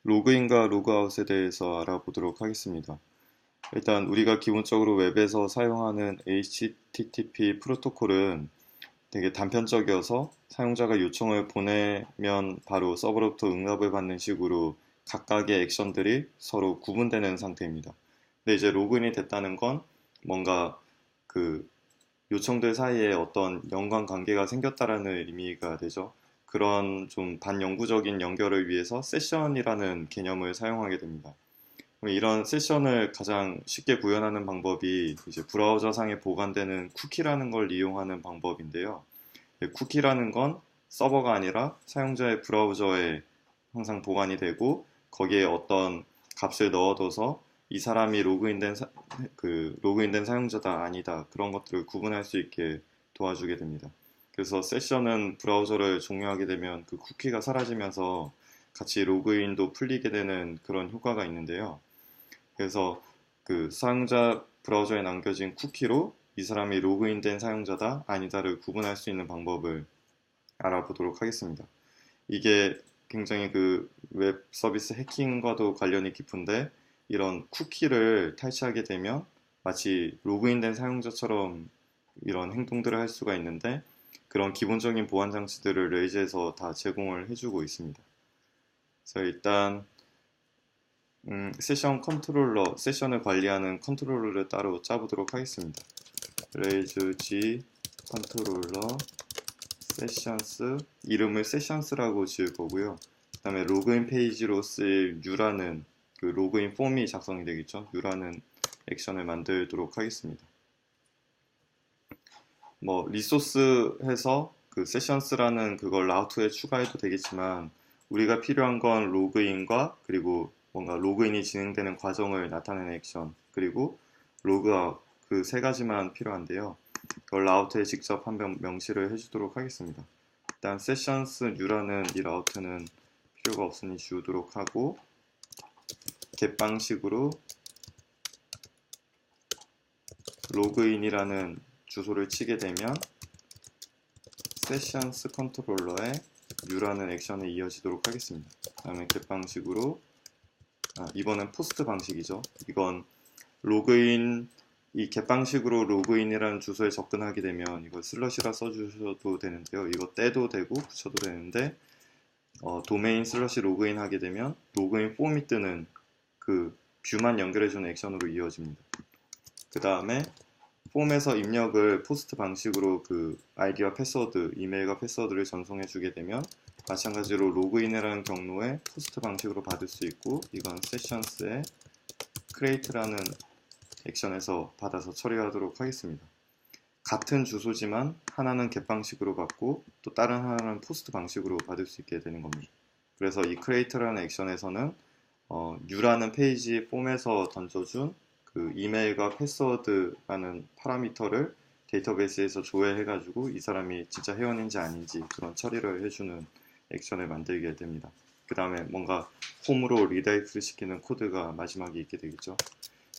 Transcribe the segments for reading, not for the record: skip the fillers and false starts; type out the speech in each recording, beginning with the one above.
로그인과 로그아웃에 대해서 알아보도록 하겠습니다. 일단 우리가 기본적으로 웹에서 사용하는 HTTP 프로토콜은 되게 단편적이어서 사용자가 요청을 보내면 바로 서버로부터 응답을 받는 식으로 각각의 액션들이 서로 구분되는 상태입니다. 근데 이제 로그인이 됐다는 건 뭔가 그 요청들 사이에 어떤 연관 관계가 생겼다라는 의미가 되죠. 그런 좀 반영구적인 연결을 위해서 세션이라는 개념을 사용하게 됩니다. 이런 세션을 가장 쉽게 구현하는 방법이 이제 브라우저상에 보관되는 쿠키라는 걸 이용하는 방법인데요. 쿠키라는 건 서버가 아니라 사용자의 브라우저에 항상 보관이 되고 거기에 어떤 값을 넣어둬서 이 사람이 로그인된 사용자다 아니다 그런 것들을 구분할 수 있게 도와주게 됩니다. 그래서 세션은 브라우저를 종료하게 되면 그 쿠키가 사라지면서 같이 로그인도 풀리게 되는 그런 효과가 있는데요. 그래서 그 사용자 브라우저에 남겨진 쿠키로 이 사람이 로그인된 사용자다 아니다를 구분할 수 있는 방법을 알아보도록 하겠습니다. 이게 굉장히 그 웹 서비스 해킹과도 관련이 깊은데 이런 쿠키를 탈취하게 되면 마치 로그인된 사용자처럼 이런 행동들을 할 수가 있는데 그런 기본적인 보안 장치들을 레이즈에서 다 제공을 해주고 있습니다. 그래서 일단 세션 컨트롤러, 세션을 관리하는 컨트롤러를 따로 짜보도록 하겠습니다. 레이즈 G 컨트롤러 세션스, 이름을 세션스라고 지을 거고요. 그 다음에 로그인 페이지로 쓸 U라는 그 로그인 폼이 작성이 되겠죠. U라는 액션을 만들도록 하겠습니다. 뭐 리소스 해서 그 세션스라는 그걸 라우트에 추가해도 되겠지만 우리가 필요한 건 로그인과 그리고 뭔가 로그인이 진행되는 과정을 나타내는 액션 그리고 로그아웃 그 세 가지만 필요한데요. 그걸 라우트에 직접 한번 명시를 해주도록 하겠습니다. 일단 세션스 U라는 이 라우트는 필요가 없으니 지우도록 하고 get 방식으로 로그인이라는 주소를 치게 되면 세션스 컨트롤러에 U라는 액션이 이어지도록 하겠습니다. 그 다음에 get 방식으로 이번엔 포스트 방식이죠. 이건 로그인 이 get 방식으로 로그인이라는 주소에 접근하게 되면 이거 슬러시라 써주셔도 되는데요. 이거 떼도 되고 붙여도 되는데 도메인 슬러시 로그인 하게 되면 로그인 폼이 뜨는 그 뷰만 연결해주는 액션으로 이어집니다. 그 다음에 폼에서 입력을 포스트 방식으로 그 아이디와 패스워드, 이메일과 패스워드를 전송해주게 되면 마찬가지로 로그인이라는 경로에 포스트 방식으로 받을 수 있고 이건 세션스의 create라는 액션에서 받아서 처리하도록 하겠습니다. 같은 주소지만 하나는 get 방식으로 받고 또 다른 하나는 포스트 방식으로 받을 수 있게 되는 겁니다. 그래서 이 create라는 액션에서는 U라는 페이지 폼에서 던져준 그 이메일과 패스워드라는 파라미터를 데이터베이스에서 조회해가지고 이 사람이 진짜 회원인지 아닌지 그런 처리를 해주는 액션을 만들게 됩니다. 그 다음에 뭔가 홈으로 리다이렉트 시키는 코드가 마지막에 있게 되겠죠.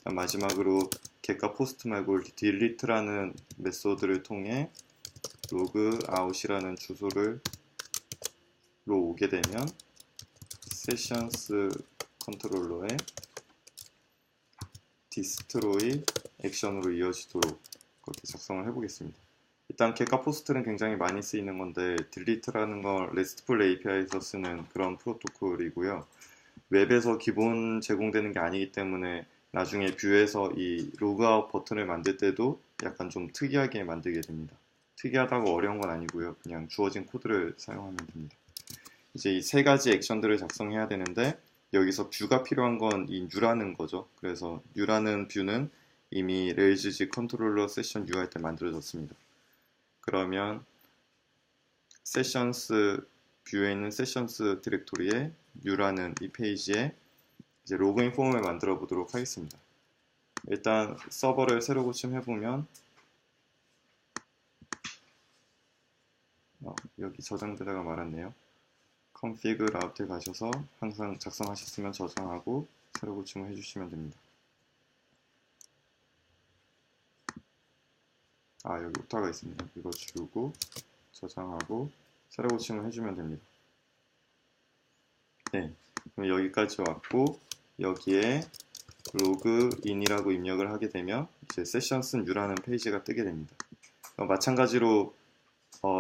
마지막으로 get과 post 말고 delete라는 메소드를 통해 logout이라는 주소로 오게 되면 sessions 컨트롤러에 destroy 액션으로 이어지도록 그렇게 작성을 해보겠습니다. 일단 get과 post는 굉장히 많이 쓰이는 건데 delete라는 건 RESTful API에서 쓰는 그런 프로토콜이고요. 웹에서 기본 제공되는 게 아니기 때문에 나중에 뷰에서 이 로그아웃 버튼을 만들 때도 약간 좀 특이하게 만들게 됩니다. 특이하다고 어려운 건 아니고요. 그냥 주어진 코드를 사용하면 됩니다. 이제 이 세 가지 액션들을 작성해야 되는데 여기서 뷰가 필요한 건 이 U라는 거죠. 그래서 U라는 뷰는 이미 레이즈지 컨트롤러 세션 U 할 때 만들어졌습니다. 그러면 세션스 뷰에 있는 세션스 디렉토리에 U라는 이 페이지에 이제 로그인 폼을 만들어 보도록 하겠습니다. 일단 서버를 새로 고침해보면 여기 저장되다가 말았네요. config 라우트에 가셔서 항상 작성하셨으면 저장하고 새로 고침을 해주시면 됩니다. 여기 오타가 있습니다. 이거 지우고 저장하고 새로 고침을 해주면 됩니다. 네, 그럼 여기까지 왔고 여기에 로그인이라고 입력을 하게 되면 이제 세션스 뉴라는 페이지가 뜨게 됩니다. 마찬가지로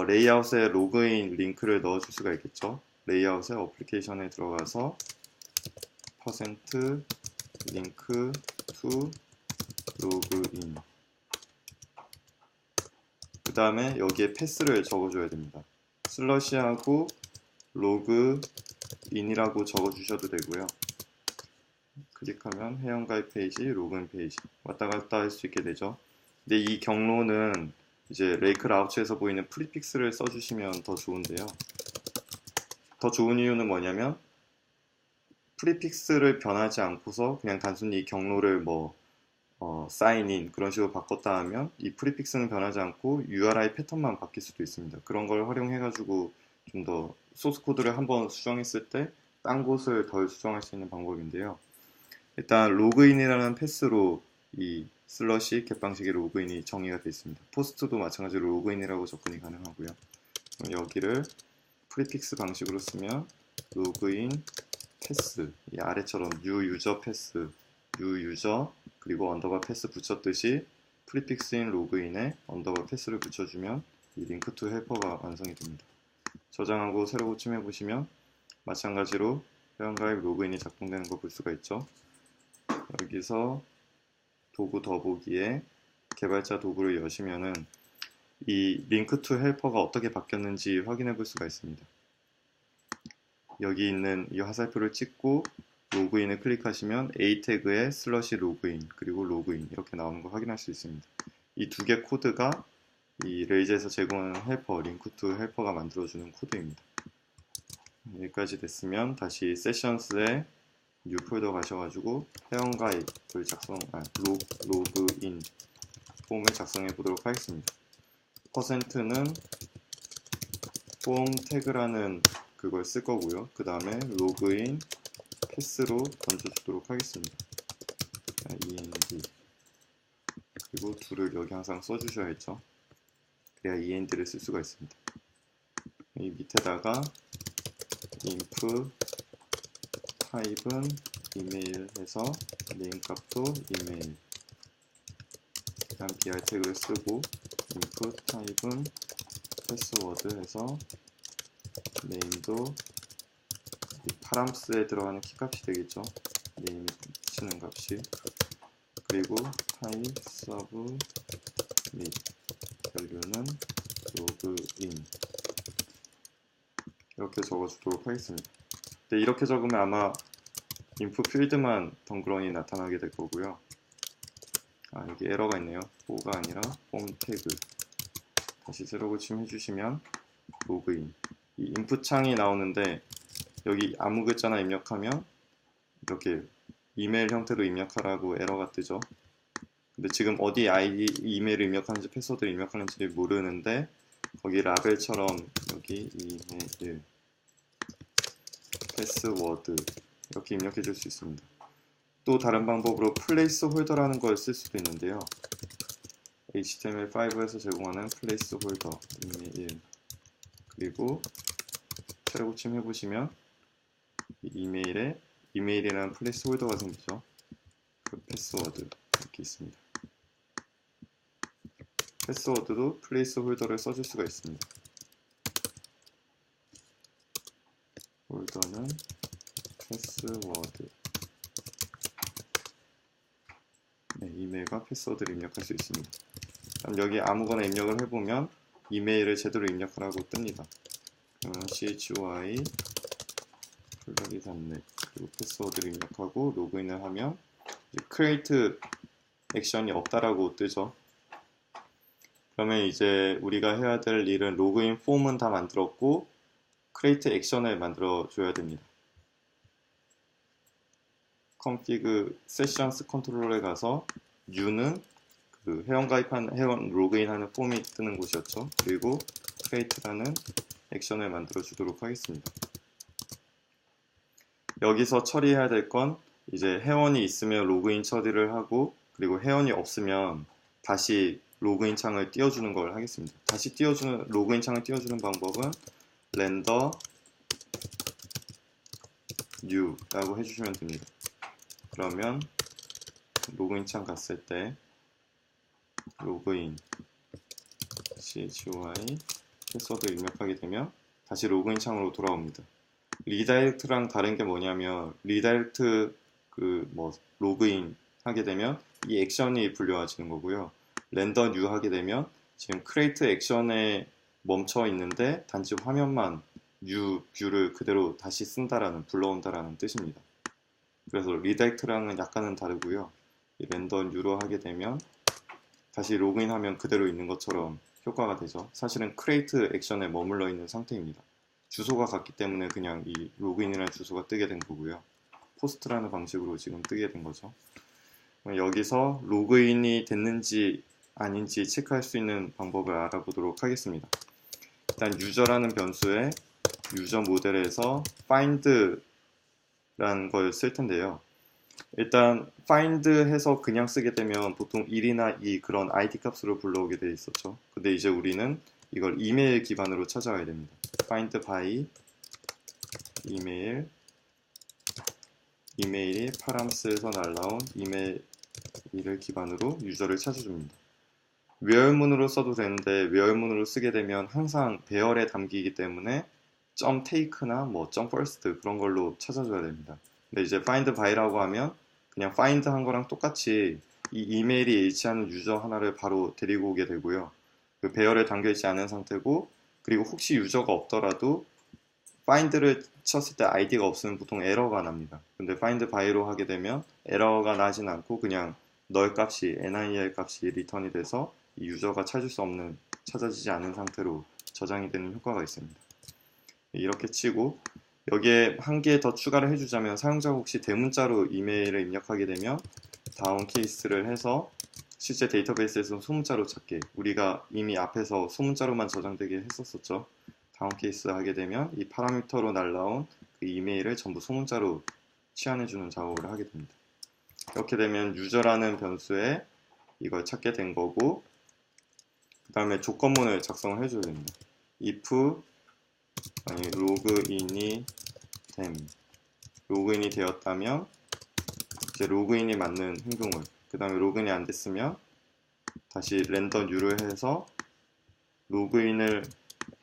레이아웃에 로그인 링크를 넣어줄 수가 있겠죠. 레이아웃에 어플리케이션에 들어가서 %link to login 그 다음에 여기에 패스를 적어줘야 됩니다. 슬러시하고 로그인이라고 적어주셔도 되고요. 클릭하면 회원가입 페이지, 로그인 페이지 왔다 갔다 할 수 있게 되죠. 근데 이 경로는 이제 레이크 라우츠에서 보이는 프리픽스를 써주시면 더 좋은데요. 더 좋은 이유는 뭐냐면 프리픽스를 변하지 않고서 그냥 단순히 이 경로를 사인인 그런 식으로 바꿨다 하면 이 프리픽스는 변하지 않고 URI 패턴만 바뀔 수도 있습니다. 그런 걸 활용해 가지고 좀 더 소스 코드를 한번 수정했을 때 딴 곳을 덜 수정할 수 있는 방법인데요. 일단 로그인이라는 패스로 이 슬러시 겟 방식의 로그인이 정의가 되어 있습니다. 포스트도 마찬가지로 로그인이라고 접근이 가능하고요. 여기를 프리픽스 방식으로 쓰면 로그인 패스, 이 아래처럼 new user 패스, new user 그리고 언더바 패스 붙였듯이 프리픽스인 로그인에 언더바 패스를 붙여주면 이 링크 투 헬퍼가 완성이 됩니다. 저장하고 새로 고침해 보시면 마찬가지로 회원가입 로그인이 작동되는 거 볼 수가 있죠. 여기서 도구 더보기에 개발자 도구를 여시면은 이 링크 투 헬퍼가 어떻게 바뀌었는지 확인해 볼 수가 있습니다. 여기 있는 이 화살표를 찍고 로그인을 클릭하시면 A 태그에 슬러시 로그인 그리고 로그인 이렇게 나오는 거 확인할 수 있습니다. 이 두 개 코드가 이 레이즈에서 제공하는 헬퍼, 링크 투 헬퍼가 만들어주는 코드입니다. 여기까지 됐으면 다시 세션스에 뉴 폴더 가셔가지고 회원가입을 로그인 폼을 작성해 보도록 하겠습니다. 퍼센트는 폼 태그라는 그걸 쓸 거고요. 그 다음에 로그인 패스로 던져주도록 하겠습니다. END 그리고 둘을 여기 항상 써주셔야겠죠. 그래야 END를 쓸 수가 있습니다. 이 밑에다가 inf 타입은 이메일 해서 네임 값도 이메일 그다음 BR 태그를 쓰고 input 타입은 패스워드 해서 네임도 파람스에 들어가는 키값이 되겠죠. 네임 치는 값이 그리고 타입 서브 및 밸류는 로그인 이렇게 적어주도록 하겠습니다. 네, 이렇게 적으면 아마 인풋 필드만 덩그러니 나타나게 될 거고요. 여기 에러가 있네요. 4가 아니라 폼 태그 다시 새로 고침 해주시면 로그인 이 인풋 창이 나오는데 여기 아무 글자나 입력하면 이렇게 이메일 형태로 입력하라고 에러가 뜨죠. 근데 지금 어디 아이디 이메일을 입력하는지 패스워드를 입력하는지 모르는데 거기 라벨처럼 여기 이메일 패스워드 이렇게 입력해 줄 수 있습니다. 또 다른 방법으로 플레이스 홀더라는 걸 쓸 수도 있는데요. HTML5에서 제공하는 플레이스 홀더 이메일 그리고 새로 고침 해보시면 이메일에 이메일이라는 플레이스 홀더가 생기죠. 그 패스워드 이렇게 있습니다. 패스워드도 플레이스 홀더를 써줄 수가 있습니다. 홀더는 패스워드 이메일과 패스워드를 입력할 수 있습니다. 그럼 여기 아무거나 입력을 해보면 이메일을 제대로 입력하라고 뜹니다. 그러면 CHY 풀더리.net 그리고 패스워드를 입력하고 로그인을 하면 이제 create 액션이 없다라고 뜨죠. 그러면 이제 우리가 해야 될 일은 로그인 폼은 다 만들었고 create 액션을 만들어 줘야 됩니다. config sessions 컨트롤에 가서 new는 그 회원 로그인하는 폼이 뜨는 곳이었죠. 그리고 create라는 액션을 만들어 주도록 하겠습니다. 여기서 처리해야 될 건 이제 회원이 있으면 로그인 처리를 하고 그리고 회원이 없으면 다시 로그인 창을 띄워주는 걸 하겠습니다. 다시 로그인 창을 띄워주는 방법은 렌더 new라고 해주시면 됩니다. 그러면 로그인 창 갔을 때 로그인 CHY 패스워드 입력하게 되면 다시 로그인 창으로 돌아옵니다. 리다이렉트랑 다른 게 뭐냐면 리다이렉트 로그인 하게 되면 이 액션이 불려와지는 거고요. 렌더 뉴 하게 되면 지금 크리에이트 액션에 멈춰 있는데 단지 화면만 뉴 뷰를 그대로 다시 쓴다라는 불러온다라는 뜻입니다. 그래서 리다이렉트랑은 약간은 다르고요. 이 렌더 뉴로 하게 되면 다시 로그인하면 그대로 있는 것처럼 효과가 되죠. 사실은 크리에이트 액션에 머물러 있는 상태입니다. 주소가 같기 때문에 그냥 이 로그인이라는 주소가 뜨게 된 거고요. 포스트라는 방식으로 지금 뜨게 된 거죠. 여기서 로그인이 됐는지 아닌지 체크할 수 있는 방법을 알아보도록 하겠습니다. 일단 유저라는 변수에 유저 모델에서 find라는 걸 쓸 텐데요. 일단 find 해서 그냥 쓰게 되면 보통 1이나 2 그런 id 값으로 불러오게 되어 있었죠. 근데 이제 우리는 이걸 이메일 기반으로 찾아와야 됩니다. find by 이메일이 파람스에서 날라온 이메일을 기반으로 유저를 찾아줍니다. 웨어문으로 써도 되는데 웨어문으로 쓰게 되면 항상 배열에 담기기 때문에 .take나 .first 그런 걸로 찾아줘야 됩니다. 근데 이제 find by라고 하면 그냥 find 한 거랑 똑같이 이 이메일이 일치하는 유저 하나를 바로 데리고 오게 되고요. 그 배열에 담겨 있지 않은 상태고, 그리고 혹시 유저가 없더라도 find를 쳤을 때 id가 없으면 보통 에러가 납니다. 근데 find by로 하게 되면 에러가 나진 않고 그냥 null 값이 nil 값이 리턴이 돼서 이 유저가 찾아지지 않은 상태로 저장이 되는 효과가 있습니다. 이렇게 치고 여기에 한 개 더 추가를 해주자면 사용자가 혹시 대문자로 이메일을 입력하게 되면 다운 케이스를 해서 실제 데이터베이스에서 소문자로 찾게, 우리가 이미 앞에서 소문자로만 저장되게 했었었죠. 다운 케이스 하게 되면 이 파라미터로 날라온 그 이메일을 전부 소문자로 치환해주는 작업을 하게 됩니다. 이렇게 되면 유저라는 변수에 이걸 찾게 된 거고, 그 다음에 조건문을 작성을 해줘야 됩니다. if 로그인이 되었다면 이제 로그인이 맞는 행동을, 그 다음에 로그인이 안 됐으면 다시 렌더 뉴를 해서 로그인을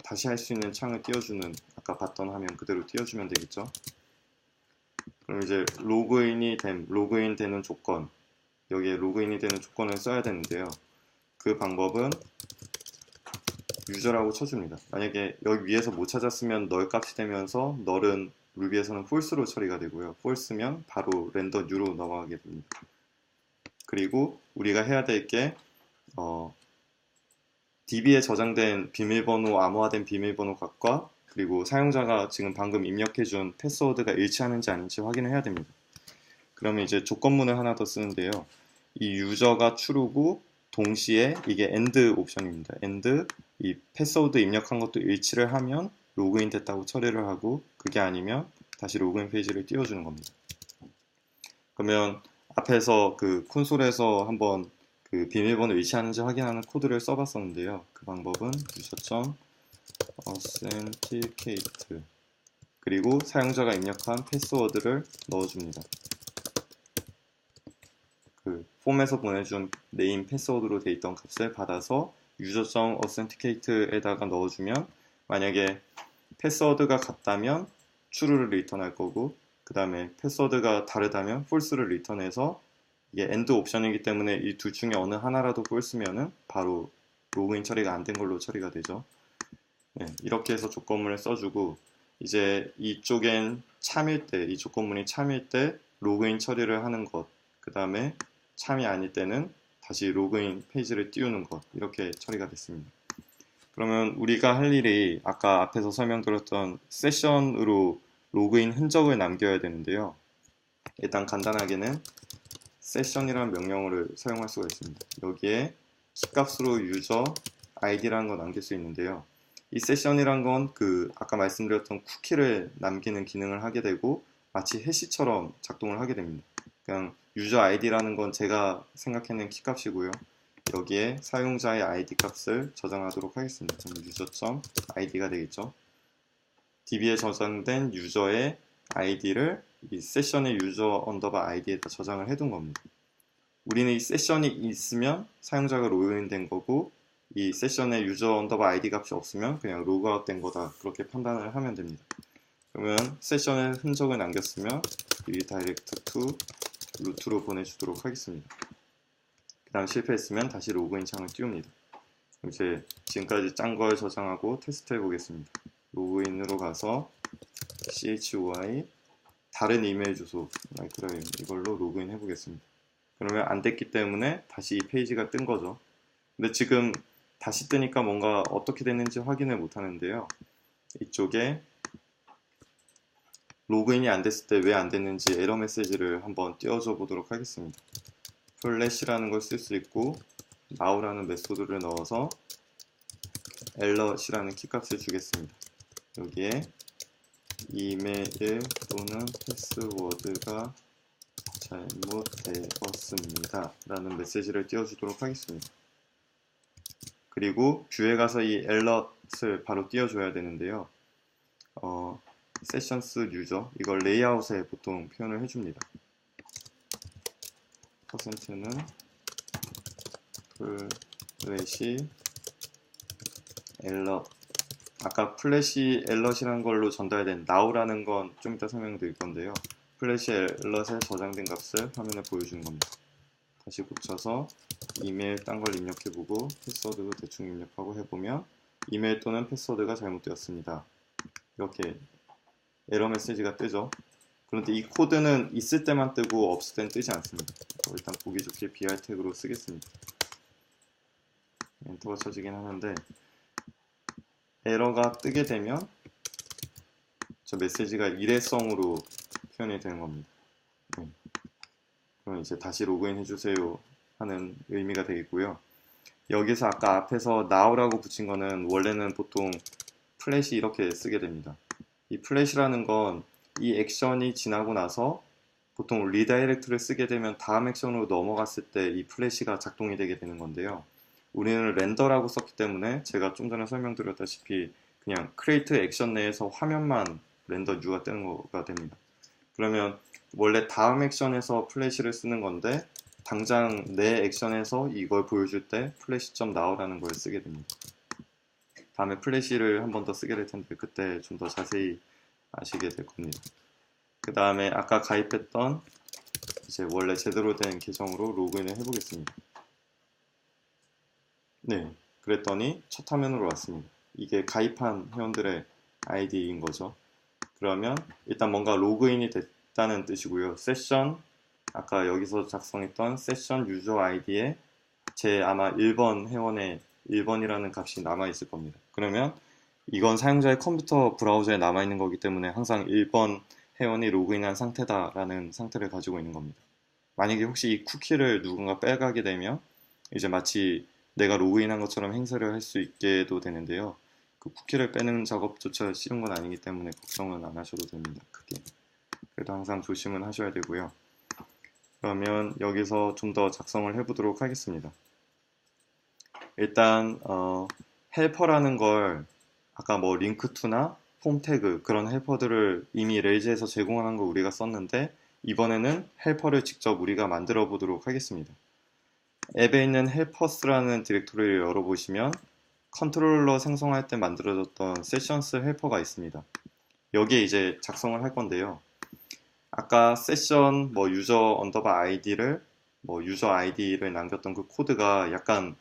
다시 할 수 있는 창을 띄워주는, 아까 봤던 화면 그대로 띄워주면 되겠죠. 그럼 이제 로그인 되는 조건, 여기에 로그인이 되는 조건을 써야 되는데요. 그 방법은 유저라고 쳐줍니다. 만약에 여기 위에서 못 찾았으면 null 값이 되면서 null은 루비에서는 false로 처리가 되고요. false면 바로 렌더 뉴로 넘어가게 됩니다. 그리고 우리가 해야 될 게 DB에 저장된 비밀번호, 암호화된 비밀번호 값과 그리고 사용자가 지금 방금 입력해준 패스워드가 일치하는지 아닌지 확인을 해야 됩니다. 그러면 이제 조건문을 하나 더 쓰는데요. 이 유저가 true고 동시에 이게 AND 옵션입니다. AND 이 패스워드 입력한 것도 일치를 하면 로그인 됐다고 처리를 하고, 그게 아니면 다시 로그인 페이지를 띄워주는 겁니다. 그러면 앞에서 그 콘솔에서 한번 그 비밀번호 일치하는지 확인하는 코드를 써봤었는데요. 그 방법은 user.authenticate 그리고 사용자가 입력한 패스워드를 넣어줍니다. 그 폼에서 보내준 네임 패스워드로 돼 있던 값을 받아서 user.authenticate에다가 넣어주면, 만약에 패스워드가 같다면 true를 리턴할 거고, 그 다음에 패스워드가 다르다면 false를 리턴해서, 이게 end 옵션이기 때문에 이 둘 중에 어느 하나라도 false면은 바로 로그인 처리가 안 된 걸로 처리가 되죠. 네, 이렇게 해서 조건문을 써주고, 이제 이쪽엔 참일 때, 이 조건문이 참일 때 로그인 처리를 하는 것, 그 다음에 참이 아닐 때는 다시 로그인 페이지를 띄우는 것, 이렇게 처리가 됐습니다. 그러면 우리가 할 일이 아까 앞에서 설명드렸던 세션으로 로그인 흔적을 남겨야 되는데요. 일단 간단하게는 세션이라는 명령어를 사용할 수가 있습니다. 여기에 키값으로 유저 id라는 거 남길 수 있는데요. 이 세션이란 건 그 아까 말씀드렸던 쿠키를 남기는 기능을 하게 되고 마치 해시처럼 작동을 하게 됩니다. 그냥 유저 id라는 건 제가 생각해낸 키값이고요. 여기에 사용자의 id 값을 저장하도록 하겠습니다. 그럼 user.id가 되겠죠. DB에 저장된 유저의 아이디를 이 세션의 유저 언더바 아이디에다 저장을 해둔 겁니다. 우리는 이 세션이 있으면 사용자가 로그인된 거고, 이 세션의 유저 언더바 아이디 값이 없으면 그냥 로그아웃 된 거다, 그렇게 판단을 하면 됩니다. 그러면 세션에 흔적을 남겼으면 리다이렉트 투 루트로 보내주도록 하겠습니다. 그 다음 실패했으면 다시 로그인 창을 띄웁니다. 이제 지금까지 짠 걸 저장하고 테스트 해보겠습니다. 로그인으로 가서 CHOI 다른 이메일 주소 라이크라임 이걸로 로그인 해보겠습니다. 그러면 안 됐기 때문에 다시 이 페이지가 뜬 거죠. 근데 지금 다시 뜨니까 뭔가 어떻게 됐는지 확인을 못 하는데요. 이쪽에 로그인이 안 됐을 때 왜 안 됐는지 에러 메시지를 한번 띄워줘 보도록 하겠습니다. 플래시라는 걸 쓸 수 있고 now라는 메소드를 넣어서 alert이라는 키값을 주겠습니다. 여기에 이메일 또는 패스워드가 잘못되었습니다 라는 메시지를 띄워주도록 하겠습니다. 그리고 뷰에 가서 이 alert을 바로 띄워줘야 되는데요. 세션스 유저 이걸 레이아웃에 보통 표현을 해줍니다. 퍼센트는 플래시 alert, 아까 플래시 alert이라는 걸로 전달된 now라는 건 좀 이따 설명드릴 건데요. 플래시 alert에 저장된 값을 화면에 보여주는 겁니다. 다시 고쳐서 이메일 딴 걸 입력해보고 패스워드도 대충 입력하고 해보면 이메일 또는 패스워드가 잘못되었습니다. 이렇게 에러 메시지가 뜨죠. 그런데 이 코드는 있을 때만 뜨고 없을 땐 뜨지 않습니다. 일단 보기 좋게 BR 태그로 쓰겠습니다. 엔터가 쳐지긴 하는데 에러가 뜨게 되면 저 메시지가 일회성으로 표현이 되는 겁니다. 그럼 이제 다시 로그인 해주세요 하는 의미가 되겠고요. 여기서 아까 앞에서 now라고 붙인 거는 원래는 보통 플래시 이렇게 쓰게 됩니다. 이 플래시라는 건 이 액션이 지나고 나서 보통 리다이렉트를 쓰게 되면 다음 액션으로 넘어갔을 때 이 플래시가 작동이 되게 되는 건데요. 우리는 렌더라고 썼기 때문에 제가 좀 전에 설명드렸다시피 그냥 크리에이트 액션 내에서 화면만 렌더 U가 뜨는 거가 됩니다. 그러면 원래 다음 액션에서 플래시를 쓰는 건데 당장 내 액션에서 이걸 보여줄 때 플래시.now라는 걸 쓰게 됩니다. 다음에 플래시를 한 번 더 쓰게 될 텐데 그때 좀 더 자세히 아시게 될 겁니다. 그 다음에 아까 가입했던 이제 원래 제대로 된 계정으로 로그인을 해보겠습니다. 네, 그랬더니 첫 화면으로 왔습니다. 이게 가입한 회원들의 아이디인 거죠. 그러면 일단 뭔가 로그인이 됐다는 뜻이고요. 세션, 아까 여기서 작성했던 세션 유저 아이디에 제 아마 1번 회원의 1번이라는 값이 남아있을 겁니다. 그러면 이건 사용자의 컴퓨터 브라우저에 남아있는 거기 때문에 항상 1번 회원이 로그인한 상태다라는 상태를 가지고 있는 겁니다. 만약에 혹시 이 쿠키를 누군가 빼가게 되면 이제 마치 내가 로그인한 것처럼 행세를 할 수 있게도 되는데요. 그 쿠키를 빼는 작업조차 쉬운 건 아니기 때문에 걱정은 안 하셔도 됩니다. 크게. 그래도 항상 조심은 하셔야 되고요. 그러면 여기서 좀 더 작성을 해보도록 하겠습니다. 일단 헬퍼라는 걸 아까 뭐 링크2나 폼 태그 그런 헬퍼들을 이미 레이즈에서 제공하는 거 우리가 썼는데 이번에는 헬퍼를 직접 우리가 만들어 보도록 하겠습니다. 앱에 있는 헬퍼스라는 디렉토리를 열어보시면 컨트롤러 생성할 때 만들어졌던 세션스 헬퍼가 있습니다. 여기에 이제 작성을 할 건데요. 아까 세션 뭐 유저 언더바 아이디를 뭐 유저 아이디를 남겼던 그 코드가 약간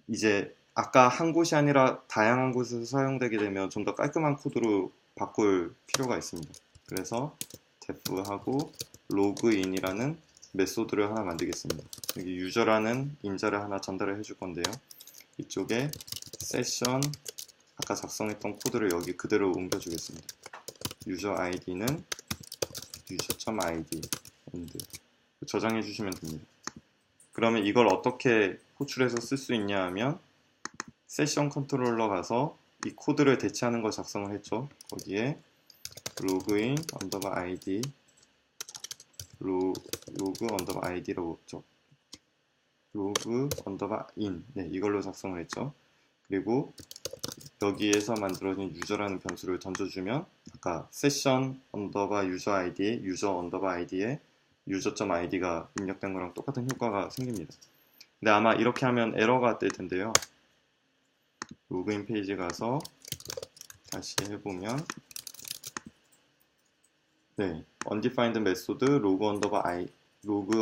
이제 아까 한 곳이 아니라 다양한 곳에서 사용되게 되면 좀 더 깔끔한 코드로 바꿀 필요가 있습니다. 그래서 def하고 로그인이라는 메소드를 하나 만들겠습니다. 여기 유저라는 인자를 하나 전달을 해줄 건데요. 이쪽에 세션 아까 작성했던 코드를 여기 그대로 옮겨주겠습니다. 유저 아이디는 user.id 저장해 주시면 됩니다. 그러면 이걸 어떻게 호출해서 쓸 수 있냐 하면 세션 컨트롤러 가서 이 코드를 대체하는 걸 작성을 했죠. 거기에 로그인 언더바 id 로그 언더바 id라고 했죠. 로그 언더바 인 이걸로 작성을 했죠. 그리고 여기에서 만들어진 유저라는 변수를 던져주면 아까 세션 언더바 유저 아이디에 유저 언더바 아이디에 유저.id가 입력된 거랑 똑같은 효과가 생깁니다. 근데 아마 이렇게 하면 에러가 뜰 텐데요. 로그인 페이지 가서 다시 해보면 네, undefined 메소드 로그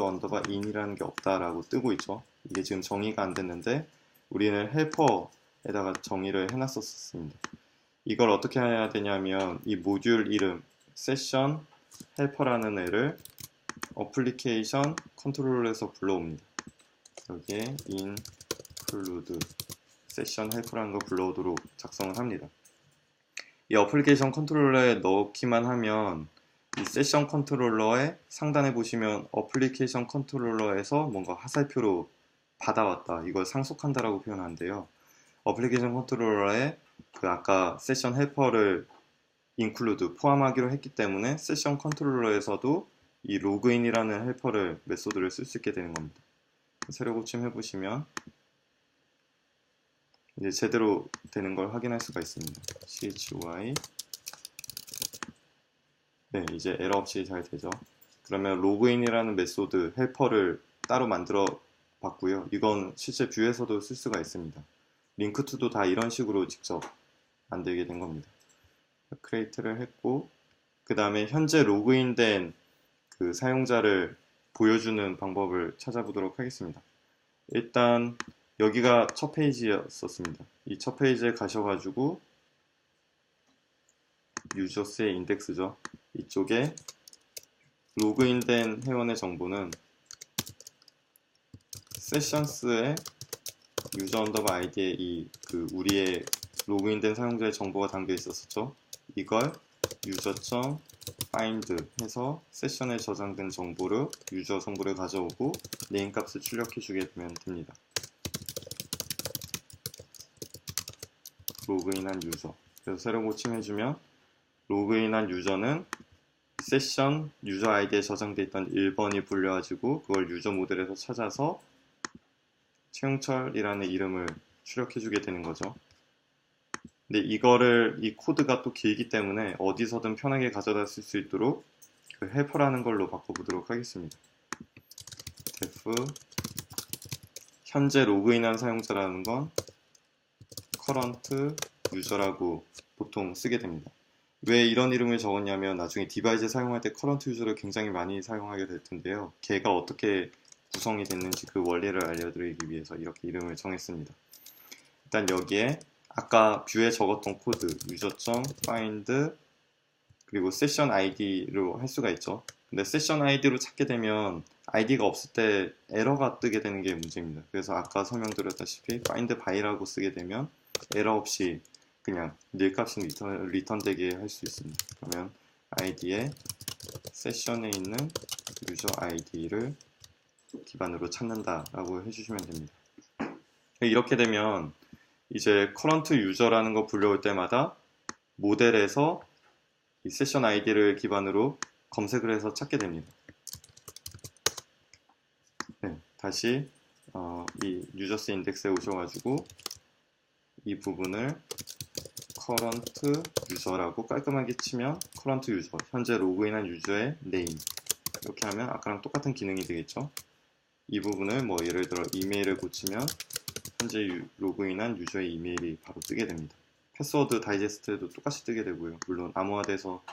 언더바 in이라는 게 없다라고 뜨고 있죠. 이게 지금 정의가 안 됐는데 우리는 헬퍼에다가 정의를 해놨었습니다. 이걸 어떻게 해야 되냐면 이 모듈 이름 세션 헬퍼라는 애를 어플리케이션 컨트롤러에서 불러옵니다. 여기에 include 세션 헬퍼라는 거 불러오도록 작성을 합니다. 이 어플리케이션 컨트롤러에 넣기만 하면 이 세션 컨트롤러의 상단에 보시면 어플리케이션 컨트롤러에서 뭔가 화살표로 받아왔다, 이걸 상속한다라고 표현하는데요. 어플리케이션 컨트롤러에 그 아까 세션 헬퍼를 include 포함하기로 했기 때문에 세션 컨트롤러에서도 이 로그인이라는 헬퍼를 메소드를 쓸 수 있게 되는 겁니다. 새로 고침 해보시면 이제 제대로 되는 걸 확인할 수가 있습니다. CHY 네, 이제 에러 없이 잘 되죠. 그러면 로그인이라는 메소드 헬퍼를 따로 만들어 봤고요. 이건 실제 뷰에서도 쓸 수가 있습니다. 링크투도 다 이런 식으로 직접 만들게 된 겁니다. 크리에이트를 했고 그 다음에 현재 로그인된 그 사용자를 보여주는 방법을 찾아보도록 하겠습니다. 일단 여기가 첫 페이지였었습니다. 이 첫 페이지에 가셔가지고 유저스의 인덱스죠. 이쪽에 로그인된 회원의 정보는 세션스의 유저 언더바 아이디에 이 그 우리의 로그인된 사용자의 정보가 담겨 있었죠. 이걸 user.find 해서 세션에 저장된 정보를 유저 정보를 가져오고 네임 값을 출력해 주게 되면 됩니다. 로그인한 유저. 그래서 새로 고침해주면 로그인한 유저는 세션 유저 아이디에 저장되어 있던 1번이 불려가지고 그걸 유저 모델에서 찾아서 최용철이라는 이름을 출력해주게 되는 거죠. 근데 이 코드가 또 길기 때문에 어디서든 편하게 가져다 쓸 수 있도록 그 헬퍼라는 걸로 바꿔보도록 하겠습니다. def 현재 로그인한 사용자라는 건 current user라고 보통 쓰게 됩니다. 왜 이런 이름을 적었냐면 나중에 디바이스 사용할 때 current user를 굉장히 많이 사용하게 될 텐데요. 걔가 어떻게 구성이 됐는지 그 원리를 알려드리기 위해서 이렇게 이름을 정했습니다. 일단 여기에 아까 뷰에 적었던 코드 user.find 그리고 session id로 할 수가 있죠. 근데 session id로 찾게 되면 id가 없을 때 에러가 뜨게 되는 게 문제입니다. 그래서 아까 설명드렸다시피 find by라고 쓰게 되면 에러 없이 그냥 닐값이 리턴되게 할 수 있습니다. 그러면 id에 세션에 있는 유저 id를 기반으로 찾는다라고 해주시면 됩니다. 이렇게 되면 이제 current user라는 거 불려올 때마다 모델에서 이 세션 id를 기반으로 검색을 해서 찾게 됩니다. 네, 다시 이 users index에 오셔가지고 이 부분을 current user라고 깔끔하게 치면 current user, 현재 로그인한 유저의 name 이렇게 하면 아까랑 똑같은 기능이 되겠죠. 이 부분을 뭐 예를 들어 이메일을 고치면 현재 로그인한 유저의 이메일이 바로 뜨게 됩니다. 패스워드 다이제스트에도 똑같이 뜨게 되고요. 물론 암호화돼서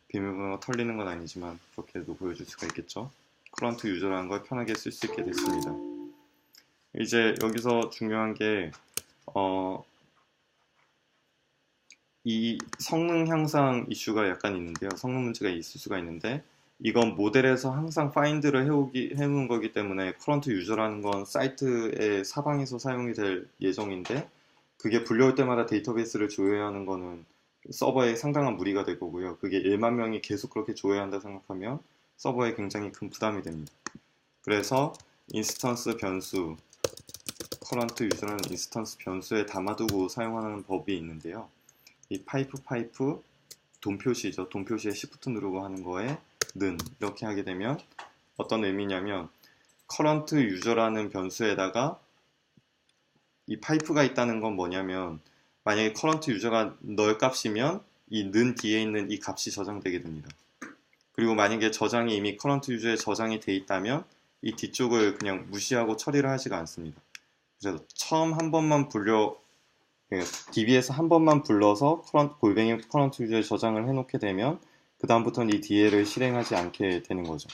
비밀번호가 털리는 건 아니지만 그렇게도 보여줄 수가 있겠죠. current user라는 걸 편하게 쓸 수 있게 됐습니다. 이제 여기서 중요한 게 이 성능 향상 이슈가 약간 있는데요. 성능 문제가 있을 수가 있는데 이건 모델에서 항상 find를 해오는 거기 때문에 current user라는 건 사이트의 사방에서 사용이 될 예정인데 그게 불려올 때마다 데이터베이스를 조회해야 하는 거는 서버에 상당한 무리가 될 거고요. 그게 1만 명이 계속 그렇게 조회해야 한다 생각하면 서버에 굉장히 큰 부담이 됩니다. 그래서 인스턴스 변수 current user라는 인스턴스 변수에 담아두고 사용하는 법이 있는데요. 이 파이프 돈 표시죠. 돈 표시에 Shift 누르고 하는 거에 는 이렇게 하게 되면 어떤 의미냐면 current user라는 변수에다가 이 파이프가 있다는 건 뭐냐면 만약에 current 유저가 널 값이면 이 는 뒤에 있는 이 값이 저장되게 됩니다. 그리고 만약에 저장이 이미 current 유저에 저장이 돼 있다면 이 뒤쪽을 그냥 무시하고 처리를 하지가 않습니다. 그래서 처음 한 번만 DB에서 한 번만 불러서 골뱅이 current 유저에 저장을 해놓게 되면 그 다음부터는 이 DL을 실행하지 않게 되는 거죠.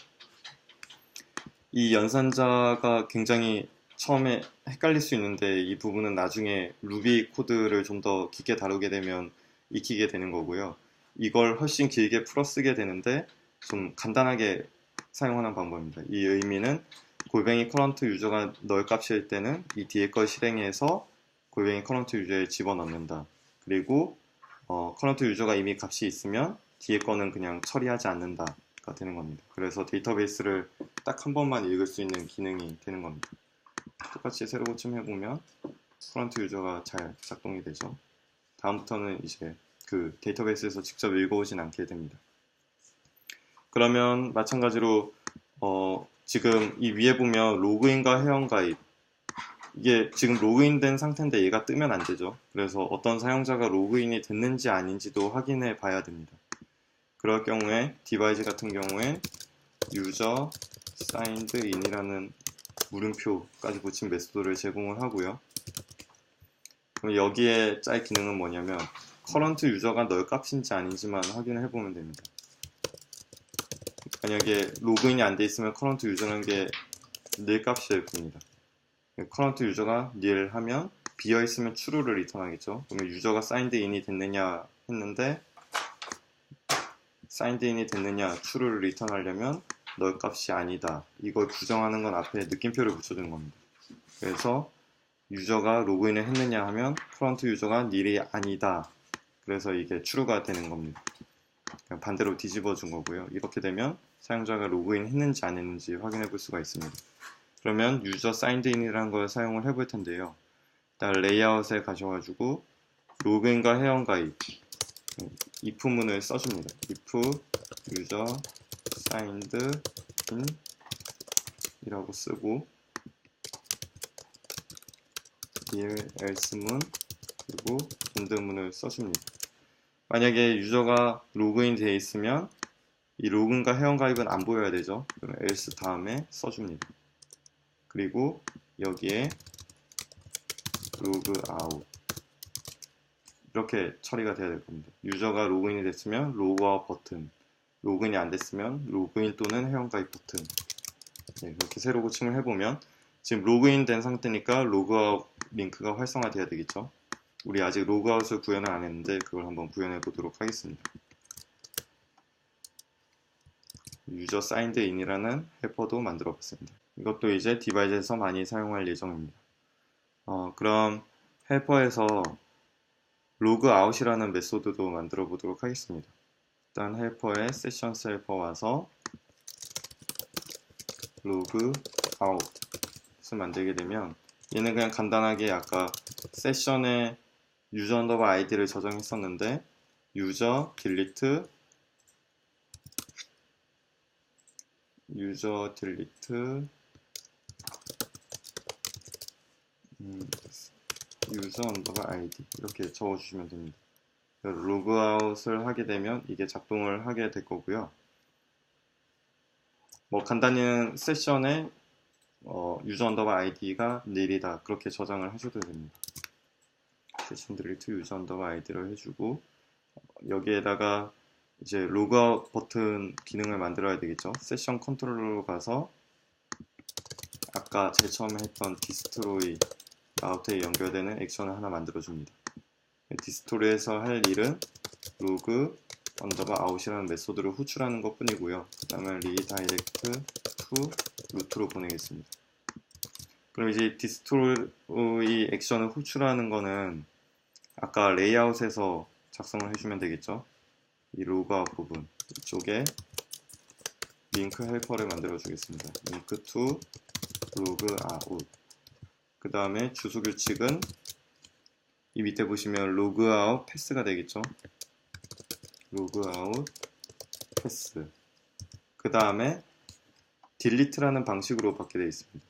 이 연산자가 굉장히 처음에 헷갈릴 수 있는데 이 부분은 나중에 루비 코드를 좀 더 깊게 다루게 되면 익히게 되는 거고요. 이걸 훨씬 길게 풀어 쓰게 되는데 좀 간단하게 사용하는 방법입니다. 이 의미는 골뱅이 커런트 유저가 널 값일 때는 이 뒤에 걸 실행해서 골뱅이 커런트 유저에 집어넣는다. 그리고 커런트 유저가 이미 값이 있으면 뒤에 거는 그냥 처리하지 않는다가 되는 겁니다. 그래서 데이터베이스를 딱 한 번만 읽을 수 있는 기능이 되는 겁니다. 똑같이 새로 고침해보면 커런트 유저가 잘 작동이 되죠. 다음부터는 이제 그 데이터베이스에서 직접 읽어오진 않게 됩니다. 그러면 마찬가지로 지금 이 위에 보면 로그인과 회원가입, 이게 지금 로그인된 상태인데 얘가 뜨면 안 되죠. 그래서 어떤 사용자가 로그인이 됐는지 아닌지도 확인해 봐야 됩니다. 그럴 경우에 디바이스 같은 경우에 유저 사인드 인이라는 물음표까지 붙인 메소드를 제공을 하고요. 그럼 여기에 짤 기능은 뭐냐면 커런트 유저가 널 값인지 아닌지만 확인을 해보면 됩니다. 만약에 로그인이 안 돼 있으면 커런트 유저라는 게 nil 값일 겁니다. 커런트 유저가 nil 하면 비어 있으면 true를 리턴하겠죠. 그러면 유저가 signed in이 됐느냐 했는데 signed in이 됐느냐 true를 리턴하려면 nul 값이 아니다. 이걸 부정하는 건 앞에 느낌표를 붙여주는 겁니다. 그래서 유저가 로그인을 했느냐 하면 커런트 유저가 nil이 아니다. 그래서 이게 true가 되는 겁니다. 반대로 뒤집어 준 거고요. 이렇게 되면 사용자가 로그인 했는지 안 했는지 확인해 볼 수가 있습니다. 그러면 유저 사인드 인이라는 걸 사용을 해볼 텐데요. 일단 레이아웃에 가셔가지고 로그인과 회원가입 if문을 써줍니다. if 유저 사인드 인 이라고 쓰고 else문 그리고 엔드문을 써줍니다. 만약에 유저가 로그인 되어 있으면 이 로그인과 회원가입은 안 보여야 되죠. 그럼 else 다음에 써줍니다. 그리고 여기에 logout 이렇게 처리가 돼야 될 겁니다. 유저가 로그인이 됐으면 로그아웃 버튼, 로그인이 안 됐으면 로그인 또는 회원가입 버튼. 네, 이렇게 새로 고침을 해보면 지금 로그인 된 상태니까 로그아웃 링크가 활성화돼야 되겠죠. 우리 아직 로그아웃을 구현을 안 했는데 그걸 한번 구현해 보도록 하겠습니다. 유저 사인드 인이라는 헬퍼도 만들어 봤습니다. 이것도 이제 디바이스에서 많이 사용할 예정입니다. 그럼 헬퍼에서 로그아웃이라는 메소드도 만들어 보도록 하겠습니다. 일단 헬퍼에 세션스 헬퍼 와서 로그아웃을 만들게 되면 얘는 그냥 간단하게 아까 세션에 유저 언더바 아이디를 저장했었는데 유저 딜리트 유저 언더바 아이디 이렇게 적어주시면 됩니다. 로그아웃을 하게 되면 이게 작동을 하게 될 거고요. 뭐 간단히는 세션에 유저 언더바 아이디가 nil이다 그렇게 저장을 하셔도 됩니다. 세션 딜리트 유저 언더바 아이디를 해주고 여기에다가 이제 로그아웃 버튼 기능을 만들어야 되겠죠. 세션 컨트롤러로 가서 아까 제일 처음에 했던 디스트로이 아웃에 연결되는 액션을 하나 만들어줍니다. 디스트로이에서 할 일은 로그 언더바 아웃이라는 메소드를 호출하는 것 뿐이고요. 그 다음에 리다이렉트 투 루트로 보내겠습니다. 그럼 이제 디스트로이 액션을 호출하는 거는 아까 레이아웃에서 작성을 해주면 되겠죠. 이 로그아웃 부분 이쪽에 링크 헬퍼를 만들어 주겠습니다. 링크 to 로그아웃. 그 다음에 주소 규칙은 이 밑에 보시면 로그아웃 패스가 되겠죠. 로그아웃 패스. 그 다음에 딜리트라는 방식으로 받게 되어 있습니다.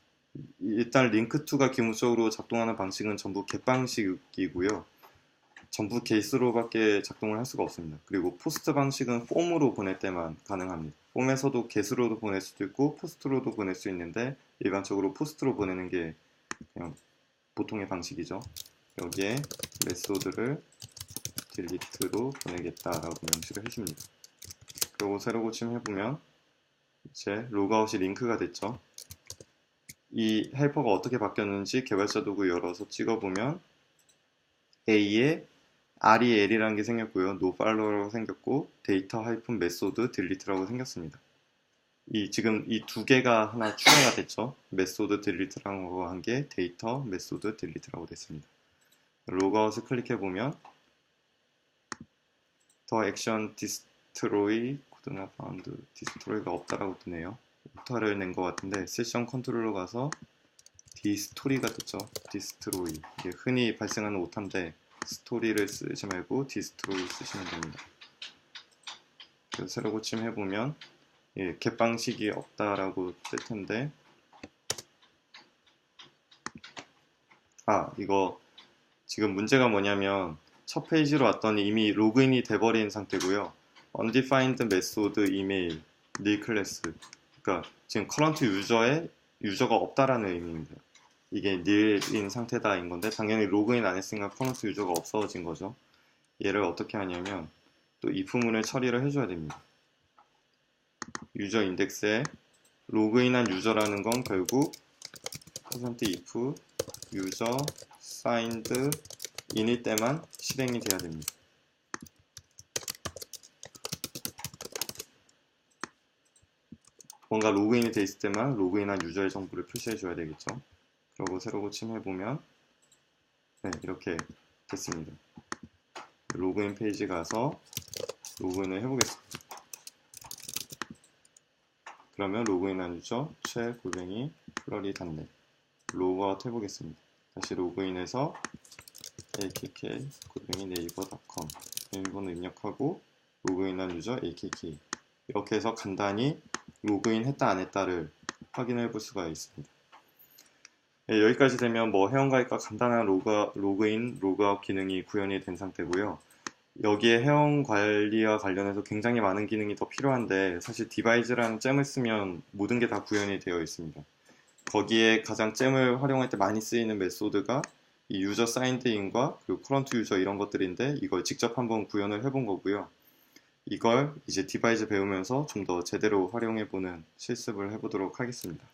일단 링크2가 기본적으로 작동하는 방식은 전부 get 방식이고요. 전부 get으로밖에 작동을 할 수가 없습니다. 그리고 포스트 방식은 폼으로 보낼 때만 가능합니다. 폼에서도 get으로도 보낼 수도 있고 포스트로도 보낼 수 있는데 일반적으로 포스트로 보내는 게 그냥 보통의 방식이죠. 여기에 메소드를 delete로 보내겠다라고 명시를 해줍니다. 그리고 새로 고침해보면 이제 로그아웃이 링크가 됐죠. 이 헬퍼가 어떻게 바뀌었는지 개발자 도구 열어서 찍어보면 A에 REL이라는 게 생겼고요. nofollower라고 생겼고 데이터 하이픈 메소드 딜리트라고 생겼습니다. 지금 이 두 개가 하나 추가가 됐죠. 메소드 딜리트라고 한 게 데이터 메소드 딜리트라고 됐습니다. 로그아웃을 클릭해보면 더 액션 디스트로이 코드나 파운드 디스트로이가 없다라고 뜨네요. 오타를 낸 것 같은데 세션 컨트롤로 가서 디스토리가 됐죠. 디스트로이. 이게 흔히 발생하는 오타인데 스토리를 쓰지 말고 디스트로이 쓰시면 됩니다. 그래서 새로 고침해보면 get 방식이 없다라고 뜰 텐데 이거 지금 문제가 뭐냐면 첫 페이지로 왔더니 이미 로그인이 돼버린 상태고요. undefined method email nil class 그러니까 지금 current 유저에 유저가 없다라는 의미입니다. 이게 nil인 상태다인 건데 당연히 로그인 안 했으니까 current 유저가 없어진 거죠. 얘를 어떻게 하냐면 또 if문을 처리를 해줘야 됩니다. 유저 인덱스에 로그인한 유저라는 건 결국 %if 유저 signed in일 때만 실행이 돼야 됩니다. 뭔가 로그인이 돼 있을 때만 로그인한 유저의 정보를 표시해 줘야 되겠죠. 그리고 새로 고침해보면 이렇게 됐습니다. 로그인 페이지 가서 로그인을 해보겠습니다. 그러면 로그인한 유저 최_ 플러리.net 로그아웃 해보겠습니다. 다시 로그인해서 akk_naver.com 비밀번호 입력하고 로그인한 유저 akk 이렇게 해서 간단히 로그인 했다 안 했다를 확인해 볼 수가 있습니다. 여기까지 되면 회원가입과 간단한 로그인, 로그아웃 기능이 구현이 된 상태고요. 여기에 회원 관리와 관련해서 굉장히 많은 기능이 더 필요한데 사실 디바이즈라는 잼을 쓰면 모든 게 다 구현이 되어 있습니다. 거기에 가장 잼을 활용할 때 많이 쓰이는 메소드가 이 유저 사인드 인과 그리고 커런트 유저 이런 것들인데 이걸 직접 한번 구현을 해본 거고요. 이걸 이제 디바이즈 배우면서 좀 더 제대로 활용해보는 실습을 해보도록 하겠습니다.